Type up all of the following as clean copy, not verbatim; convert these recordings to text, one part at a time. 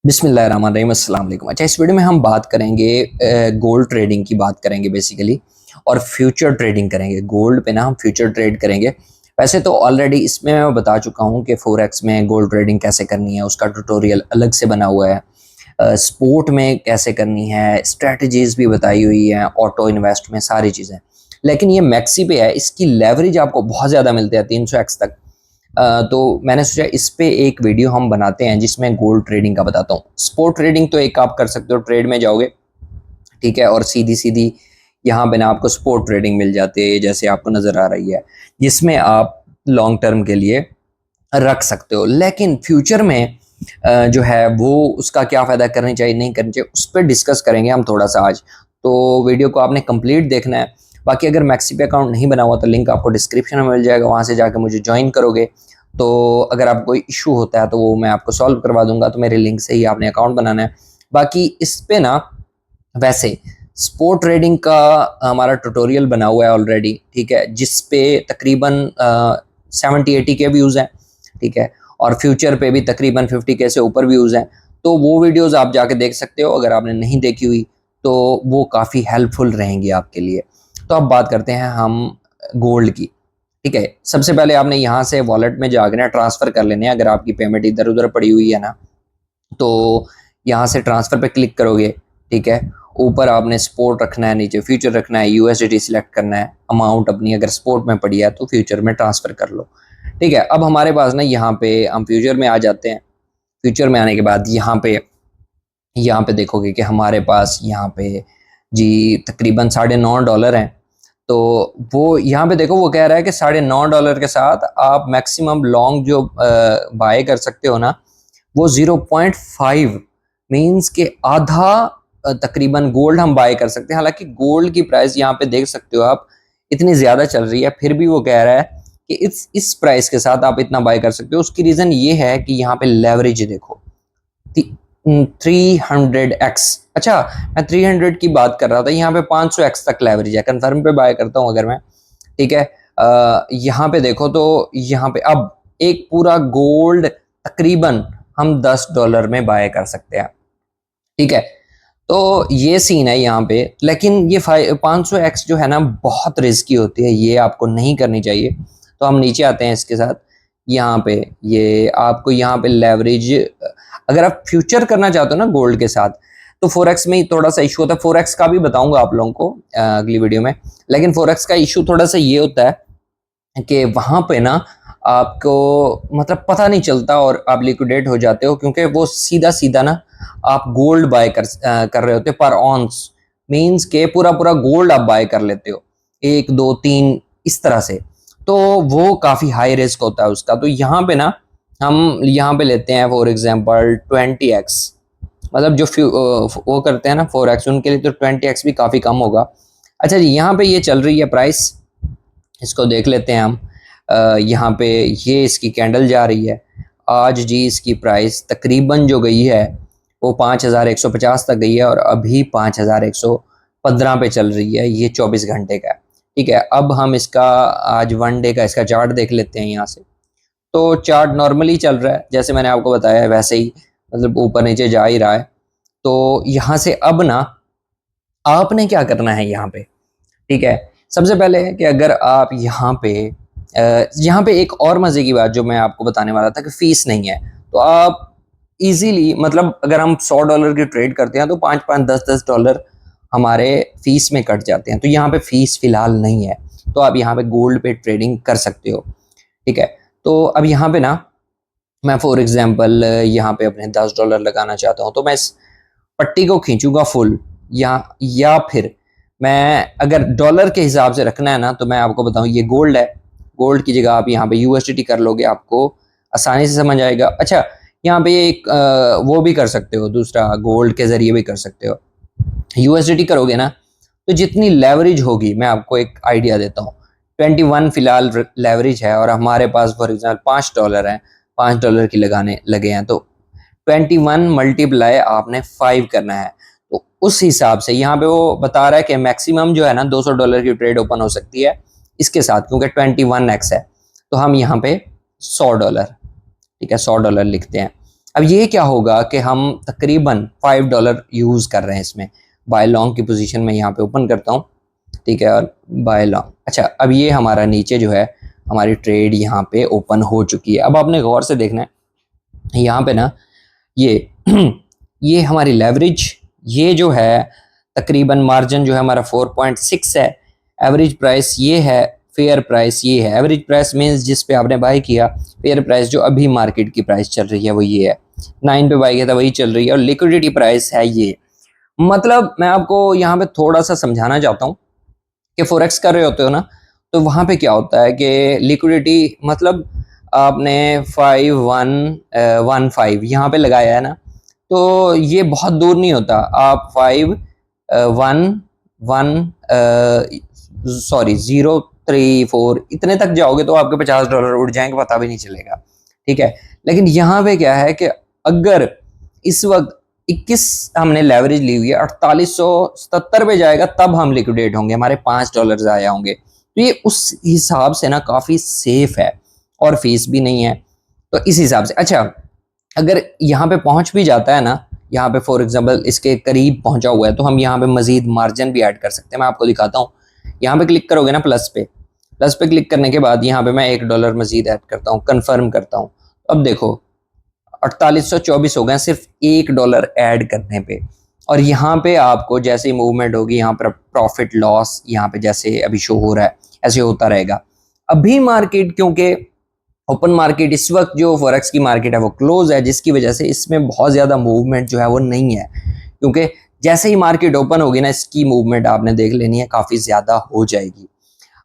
बिस्मिल्लाहिर्रहमानिर्रहीम, अस्सलाम वालेकुम। अच्छा, इस वीडियो में हम बात करेंगे गोल्ड ट्रेडिंग की बात करेंगे बेसिकली, और फ्यूचर ट्रेडिंग करेंगे। गोल्ड पे ना हम फ्यूचर ट्रेड करेंगे। वैसे तो ऑलरेडी इसमें मैं बता चुका हूँ कि फोरेक्स में गोल्ड ट्रेडिंग कैसे करनी है, उसका ट्यूटोरियल अलग से बना हुआ है। स्पोर्ट में कैसे करनी है, स्ट्रेटजीज भी बताई हुई है, ऑटो इन्वेस्ट में सारी चीज़ें। लेकिन ये मैक्सी पे है, इसकी लेवरेज आपको बहुत ज़्यादा मिलती है, 300x तक। तो मैंने सोचा इस पे एक वीडियो हम बनाते हैं जिसमें गोल्ड ट्रेडिंग का बताता हूँ। स्पोर्ट ट्रेडिंग तो एक आप कर सकते हो, ट्रेड में जाओगे, ठीक है, और सीधी सीधी यहाँ पे ना आपको स्पोर्ट ट्रेडिंग मिल जाती है, जैसे आपको नज़र आ रही है, जिसमें आप लॉन्ग टर्म के लिए रख सकते हो। लेकिन फ्यूचर में जो है वो उसका क्या फ़ायदा करनी चाहिए नहीं करनी चाहिए, उस पर डिस्कस करेंगे हम थोड़ा सा आज। तो वीडियो को आपने कंप्लीट देखना है। बाकी अगर मैक्सी पे अकाउंट नहीं बना हुआ तो लिंक आपको डिस्क्रिप्शन में मिल जाएगा, वहाँ से जाकर मुझे ज्वाइन करोगे तो अगर आपको कोई इशू होता है तो वो मैं आपको सॉल्व करवा दूंगा। तो मेरे लिंक से ही आपने अकाउंट बनाना है। बाकी इस पे ना वैसे स्पोर्ट ट्रेडिंग का हमारा ट्यूटोरियल बना हुआ है ऑलरेडी, ठीक है, जिस पे तकरीबन 70-80 के व्यूज़ हैं, ठीक है, और फ्यूचर पे भी तकरीबन 50 के से ऊपर व्यूज़ हैं। तो वो वीडियोस आप जाके देख सकते हो, अगर आपने नहीं देखी हुई तो वो काफ़ी हेल्पफुल रहेंगी आपके लिए। तो अब बात करते हैं हम गोल्ड की, ठीक है। सबसे पहले आपने यहाँ से वॉलेट में जाकर ना ट्रांसफ़र कर लेने हैं। अगर आपकी पेमेंट इधर उधर पड़ी हुई है ना, तो यहाँ से ट्रांसफ़र पे क्लिक करोगे, ठीक है। ऊपर आपने स्पोर्ट रखना है, नीचे फ्यूचर रखना है, यूएसडीटी सिलेक्ट करना है, अमाउंट अपनी अगर स्पोर्ट में पड़ी है तो फ्यूचर में ट्रांसफ़र कर लो, ठीक है। अब हमारे पास ना यहाँ पे हम फ्यूचर में आ जाते हैं। फ्यूचर में आने के बाद यहाँ पे देखोगे कि हमारे पास यहाँ पे जी तकरीबन $9.5 हैं। तो वो यहाँ पे देखो, वो कह रहा है कि $9.5 के साथ आप मैक्सिमम लॉन्ग जो बाय कर सकते हो ना, वो 0.5 मीन्स के आधा तकरीबन गोल्ड हम बाय कर सकते हैं। हालांकि गोल्ड की प्राइस यहाँ पे देख सकते हो आप, इतनी ज़्यादा चल रही है, फिर भी वो कह रहा है कि इस प्राइस के साथ आप इतना बाय कर सकते हो। उसकी रीज़न ये है कि यहाँ पे लेवरेज देखो, 300x। अच्छा, मैं 300 की बात कर रहा था, यहाँ पे 500x तक लेवरेज है। कन्फर्म पे बाय करता हूँ अगर मैं, ठीक है। यहाँ पे देखो तो यहाँ पे अब एक पूरा गोल्ड तकरीबन हम $10 में बाय कर सकते हैं, ठीक है। तो ये सीन है यहाँ पे। लेकिन ये 500x जो है ना बहुत रिस्की होती है, ये आपको नहीं करनी चाहिए। तो हम नीचे आते हैं इसके साथ। यहाँ पे ये आपको यहाँ पे लेवरेज, अगर आप फ्यूचर करना चाहते हो ना गोल्ड के साथ, तो फोरेक्स में ही थोड़ा सा इशू होता है। फोरेक्स का भी बताऊंगा आप लोगों को अगली वीडियो में। लेकिन फोरेक्स का इशू थोड़ा सा ये होता है कि वहां पे ना आपको मतलब पता नहीं चलता और आप लिक्विडेट हो जाते हो, क्योंकि वो सीधा सीधा ना आप गोल्ड बाय कर रहे होते पर ऑन्स, मीन्स के पूरा पूरा गोल्ड आप बाय कर लेते हो, 1 2 3 इस तरह से। तो वो काफ़ी हाई रिस्क होता है उसका। तो यहाँ पे ना हम यहाँ पे लेते हैं फॉर एग्जांपल 20x, मतलब जो वो करते हैं ना फोरेक्स, उनके लिए तो 20x भी काफ़ी कम होगा। अच्छा जी, यहाँ पे ये चल रही है प्राइस, इसको देख लेते हैं हम। यहाँ पे ये इसकी कैंडल जा रही है आज जी। इसकी प्राइस तकरीबन जो गई है वो 5150 तक गई है, और अभी 5115 पे चल रही है। ये 24 घंटे का है, ठीक है। अब हम इसका आज 1 डे का इसका चार्ट देख लेते हैं यहाँ से। तो चार्ट नॉर्मली चल रहा है, जैसे मैंने आपको बताया है वैसे ही, मतलब ऊपर नीचे जा ही रहा है। तो यहाँ से अब ना आपने क्या करना है यहाँ पे, ठीक है। सबसे पहले है कि अगर आप यहाँ पे एक और मज़े की बात जो मैं आपको बताने वाला था कि फ़ीस नहीं है। तो आप इजीली, मतलब अगर हम $100 की ट्रेड करते हैं तो 5-5 10-10 डॉलर हमारे फीस में कट जाते हैं। तो यहाँ पे फीस फ़िलहाल नहीं है, तो आप यहाँ पे गोल्ड पे ट्रेडिंग कर सकते हो, ठीक है। तो अब यहाँ पे ना मैं फॉर एग्जांपल यहाँ पे अपने $10 लगाना चाहता हूँ, तो मैं इस पट्टी को खींचूंगा फुल, या फिर मैं अगर डॉलर के हिसाब से रखना है ना, तो मैं आपको बताऊं ये गोल्ड है। गोल्ड की जगह आप यहाँ पे यूएसडीटी कर लोगे, आपको आसानी से समझ आएगा। अच्छा, यहाँ पे एक वो भी कर सकते हो, दूसरा गोल्ड के जरिए भी कर सकते हो। यूएसडीटी करोगे ना तो जितनी लेवरेज होगी, मैं आपको एक आइडिया देता हूँ। 21 फिलहाल लेवरेज है, और हमारे पास फॉर एग्जाम्पल $5 है, $5 की लगाने लगे हैं, तो 21 मल्टीप्लाई आपने 5 करना है। तो उस हिसाब से यहाँ पे वो बता रहा है कि मैक्सिमम जो है ना $200 की ट्रेड ओपन हो सकती है इसके साथ, क्योंकि 21x है। तो हम यहाँ पे $100, ठीक है, $100 लिखते हैं। अब ये क्या होगा कि हम तकरीबन $5 यूज़ कर रहे हैं इसमें। बाय लॉन्ग की पोजीशन में यहाँ पे ओपन करता हूँ, ठीक है, और बाय लॉन्ग। अच्छा, अब ये हमारा नीचे जो है हमारी ट्रेड यहाँ पे ओपन हो चुकी है। अब आपने गौर से देखना है यहाँ पे ना, ये ये हमारी लेवरेज, ये जो है तकरीबन मार्जिन जो है हमारा 4.6 है। एवरेज प्राइस ये है, फेयर प्राइस ये है। एवरेज प्राइस मीन्स जिस पे आपने बाय किया, फेयर प्राइस जो अभी मार्केट की प्राइस चल रही है वो ये है। 9 पे बाय किया था वही चल रही है, और लिक्विडिटी प्राइस है ये। मतलब मैं आपको यहाँ पे थोड़ा सा समझाना चाहता हूँ कि फॉरेक्स कर रहे होते हो ना, तो वहाँ पे क्या होता है कि लिक्विडिटी, मतलब आपने 5115 यहाँ पे लगाया है ना, तो ये बहुत दूर नहीं होता। आप 034 इतने तक जाओगे तो आपके $50 उड़ जाएंगे, पता भी नहीं चलेगा, ठीक है। लेकिन यहाँ पे क्या है कि अगर इस वक्त 21 हमने लेवरेज ली हुई है, 4877 पे जाएगा तब हम लिक्विडेट होंगे, हमारे $5 ज़ाया होंगे। तो ये उस हिसाब से ना काफ़ी सेफ है, और फीस भी नहीं है, तो इस हिसाब से। अच्छा, अगर यहाँ पे पहुंच भी जाता है ना, यहाँ पे फॉर एग्जांपल इसके करीब पहुंचा हुआ है, तो हम यहाँ पे मजीद मार्जिन भी ऐड कर सकते हैं। मैं आपको दिखाता हूँ। यहाँ पे क्लिक करोगे ना प्लस पे क्लिक करने के बाद यहाँ पे मैं $1 मजीद ऐड करता हूँ, कंफर्म करता हूँ। अब देखो 4824 हो गए सिर्फ $1 ऐड करने पे। और यहाँ पे आपको जैसे ही मूवमेंट होगी, यहाँ पर प्रॉफिट लॉस यहाँ पे जैसे अभी शो हो रहा है ऐसे होता रहेगा। अभी मार्केट, क्योंकि ओपन मार्केट इस वक्त जो फॉरेक्स की मार्केट है वो क्लोज है, जिसकी वजह से इसमें बहुत ज़्यादा मूवमेंट जो है वो नहीं है, क्योंकि जैसे ही मार्केट ओपन होगी ना, इसकी मूवमेंट आपने देख लेनी है, काफ़ी ज़्यादा हो जाएगी।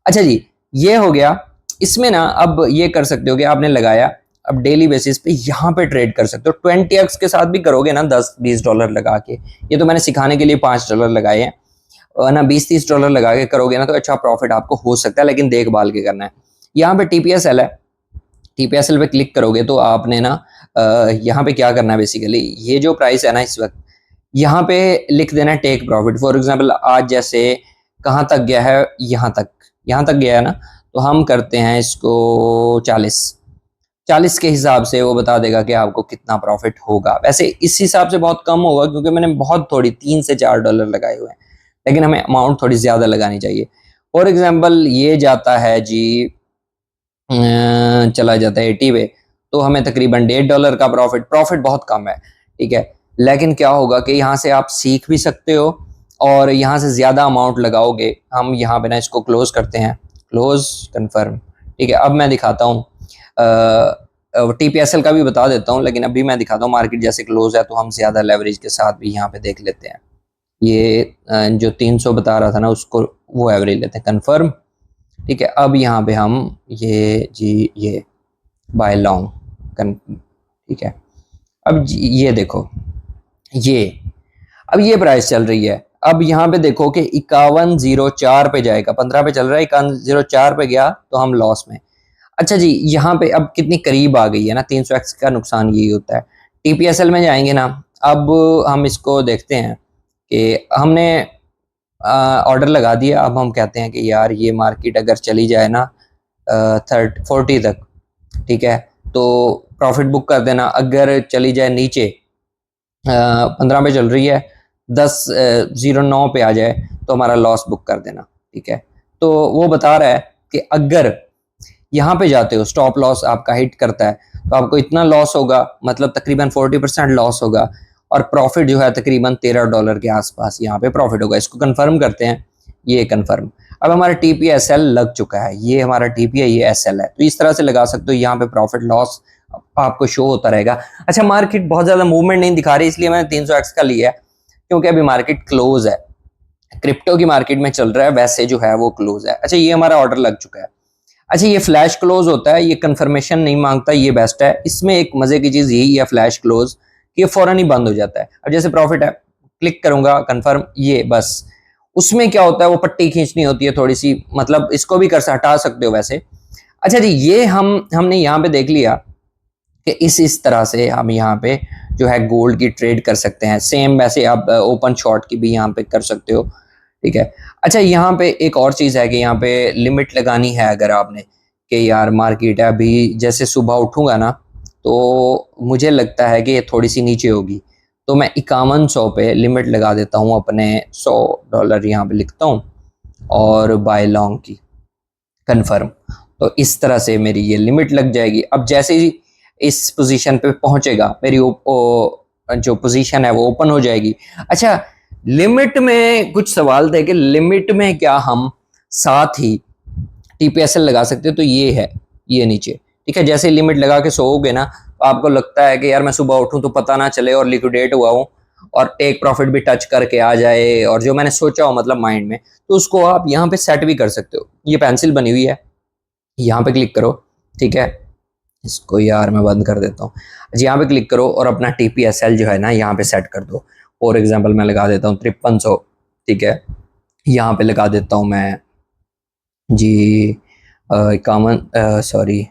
अच्छा जी, ये हो गया। इसमें ना अब ये कर सकते हो कि आपने लगाया, अब डेली बेसिस पे यहाँ पे ट्रेड कर सकते हो। 20x के साथ भी करोगे ना, $10-20 लगा के, ये तो मैंने सिखाने के लिए $5 लगाए हैं, और ना $20-30 लगा के करोगे ना तो अच्छा प्रॉफिट आपको हो सकता है, लेकिन देखभाल के करना है। यहाँ पे TPSL है, TPSL पे क्लिक करोगे तो आपने ना यहाँ पे क्या करना है, बेसिकली ये जो प्राइस है ना इस वक्त, यहाँ पे लिख देना टेक प्रॉफिट। फॉर एग्जांपल आज जैसे कहाँ तक गया है, यहाँ तक गया है ना, तो हम करते हैं इसको 40 के हिसाब से वो बता देगा कि आपको कितना प्रॉफिट होगा। वैसे इस हिसाब से बहुत कम होगा, क्योंकि मैंने बहुत थोड़ी $3 से $4 लगाए हुए हैं, लेकिन हमें अमाउंट थोड़ी ज़्यादा लगानी चाहिए। फॉर एग्जांपल ये जाता है जी, चला जाता है 80 पे, तो हमें तकरीबन $1.5 का प्रॉफिट बहुत कम है, ठीक है। लेकिन क्या होगा कि यहाँ से आप सीख भी सकते हो, और यहाँ से ज़्यादा अमाउंट लगाओगे। हम यहाँ पे ना इसको क्लोज करते हैं, क्लोज कन्फर्म, ठीक है। अब मैं दिखाता हूँ, TPSL का भी बता देता हूँ, लेकिन अभी मैं दिखाता हूँ मार्केट जैसे क्लोज है तो हम ज़्यादा लेवरेज के साथ भी यहाँ पे देख लेते हैं। ये जो 300 बता रहा था ना, उसको वो एवरेज लेते हैं, कन्फर्म, ठीक है। अब यहाँ पे हम ये बाय लॉन्ग, ठीक है। अब ये देखो, अब ये प्राइस चल रही है। अब यहाँ पे देखो कि 5104 पे जाएगा, 15 पे चल रहा है, 5104 पे गया तो हम लॉस में। अच्छा जी, यहाँ पे अब कितनी करीब आ गई है ना, 300x का नुकसान यही होता है। TPSL में जाएंगे ना, अब हम इसको देखते हैं कि हमने ऑर्डर लगा दिया। अब हम कहते हैं कि यार ये मार्केट अगर चली जाए ना 40 तक, ठीक है, तो प्रॉफिट बुक कर देना। अगर चली जाए नीचे 15 पे चल रही है, 10:09 पे आ जाए तो हमारा लॉस बुक कर देना, ठीक है। तो वो बता रहा है कि अगर यहाँ पे जाते हो, स्टॉप लॉस आपका हिट करता है, तो आपको इतना लॉस होगा, मतलब तकरीबन 40% लॉस होगा, और प्रॉफिट जो है तकरीबन $13 के आसपास यहाँ पे प्रॉफिट होगा। इसको कंफर्म करते हैं, ये कंफर्म। अब हमारा TPSL लग चुका है, ये हमारा TP है, ये SL है, तो इस तरह से लगा सकते हो। यहाँ पे प्रॉफिट लॉस आपको शो होता रहेगा। अच्छा, मार्केट बहुत ज़्यादा मूवमेंट नहीं दिखा रही, इसलिए मैंने 300x का लिया है, क्योंकि अभी मार्केट क्लोज है। क्रिप्टो की मार्केट में चल रहा है, वैसे जो है वो क्लोज है। अच्छा, ये हमारा ऑर्डर लग चुका है। अच्छा, ये फ्लैश क्लोज होता है, ये कंफर्मेशन नहीं मांगता, ये बेस्ट है। इसमें एक मजे की चीज यही है फ्लैश क्लोज, ये फौरन ही बंद हो जाता है। अब जैसे प्रॉफिट है, क्लिक करूंगा कंफर्म, ये बस। उसमें क्या होता है, वो पट्टी खींचनी होती है थोड़ी सी, मतलब इसको भी कर हटा सकते हो वैसे। अच्छा जी, ये हमने यहाँ पे देख लिया कि इस तरह से हम यहाँ पे जो है गोल्ड की ट्रेड कर सकते हैं। सेम वैसे आप ओपन शॉर्ट की भी यहाँ पे कर सकते हो, ठीक है। अच्छा, यहाँ पे एक और चीज़ है कि यहाँ पे लिमिट लगानी है अगर आपने, कि यार मार्केट है अभी, जैसे सुबह उठूंगा ना तो मुझे लगता है कि ये थोड़ी सी नीचे होगी, तो मैं 5100 पे लिमिट लगा देता हूँ अपने $100 यहाँ पे लिखता हूँ और बाय लॉन्ग की कंफर्म। तो इस तरह से मेरी ये लिमिट लग जाएगी। अब जैसे ही इस पोजीशन पे पहुंचेगा मेरी जो पोजीशन है वो ओपन हो जाएगी। अच्छा, लिमिट में कुछ सवाल थे कि लिमिट में क्या हम साथ ही टीपीएसएल लगा सकते हो, तो ये है, ये नीचे, ठीक है। जैसे लिमिट लगा के सोओगे ना, तो आपको लगता है कि यार मैं सुबह उठूं तो पता ना चले और लिक्विडेट हुआ हूं और टेक प्रॉफिट भी टच करके आ जाए और जो मैंने सोचा हो मतलब माइंड में, तो उसको आप यहाँ पे सेट भी कर सकते हो। ये पेंसिल बनी हुई है, यहाँ पे क्लिक करो, ठीक है। इसको यार मैं बंद कर देता हूँ। यहाँ पे क्लिक करो और अपना टीपीएसएल जो है ना यहाँ पे सेट कर दो। फॉर एग्जाम्पल मैं लगा देता हूँ 5300, ठीक है। यहाँ पे लगा देता हूँ मैं जी 51, सॉरी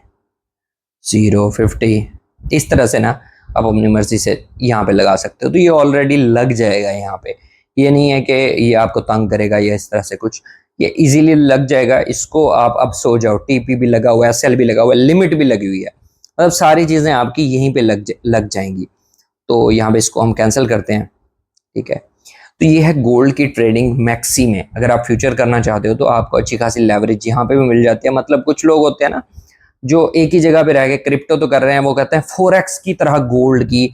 050। इस तरह से ना आप अपनी मर्जी से यहाँ पे लगा सकते हो। तो ये ऑलरेडी लग जाएगा यहाँ पे, ये नहीं है कि ये आपको तंग करेगा या इस तरह से कुछ, ये इजीली लग जाएगा। इसको आप अब सो जाओ, टीपी भी लगा हुआ है, सेल भी लगा हुआ है, लिमिट भी लगी हुई है, मतलब सारी चीज़ें आपकी यहीं पे लग जाएंगी। तो यहाँ पे इसको हम कैंसिल करते हैं, ठीक है। तो ये है गोल्ड की ट्रेडिंग मैक्सी में। अगर आप फ्यूचर करना चाहते हो तो आपको अच्छी खासी लेवरेज यहाँ पे भी मिल जाती है। मतलब कुछ लोग होते हैं ना जो एक ही जगह पे रह के क्रिप्टो तो कर रहे हैं, वो कहते हैं फोरेक्स की तरह गोल्ड की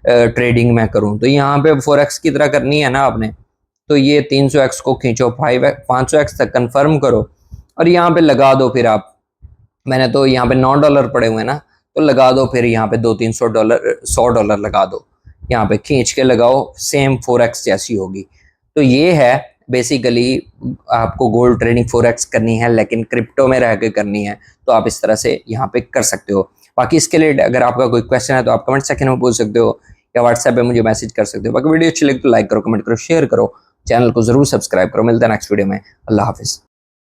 ट्रेडिंग मैं करूं। तो यहाँ पे फोरेक्स की तरह करनी है ना आपने, तो ये 300x को खींचो, 500x तक कंफर्म करो और यहाँ पे लगा दो। फिर आप, मैंने तो यहाँ पे $9 पड़े हुए हैं ना, तो लगा दो फिर यहाँ पे $200-300 $100 लगा दो, यहाँ पे खींच के लगाओ, सेम 4x जैसी होगी। तो ये है बेसिकली, आपको गोल्ड ट्रेडिंग 4x करनी है लेकिन क्रिप्टो में रह के करनी है, तो आप इस तरह से यहाँ पे कर सकते हो। बाकी इसके लिए अगर आपका कोई क्वेश्चन है तो आप कमेंट सेक्शन में पूछ सकते हो या व्हाट्सएप पे मुझे मैसेज कर सकते हो। बाकी वीडियो अच्छी लगी तो लाइक करो, कमेंट करो, शेयर करो, चैनल को जरूर सब्सक्राइब करो। मिलते हैं नेक्स्ट वीडियो में। अल्लाह हाफिज़।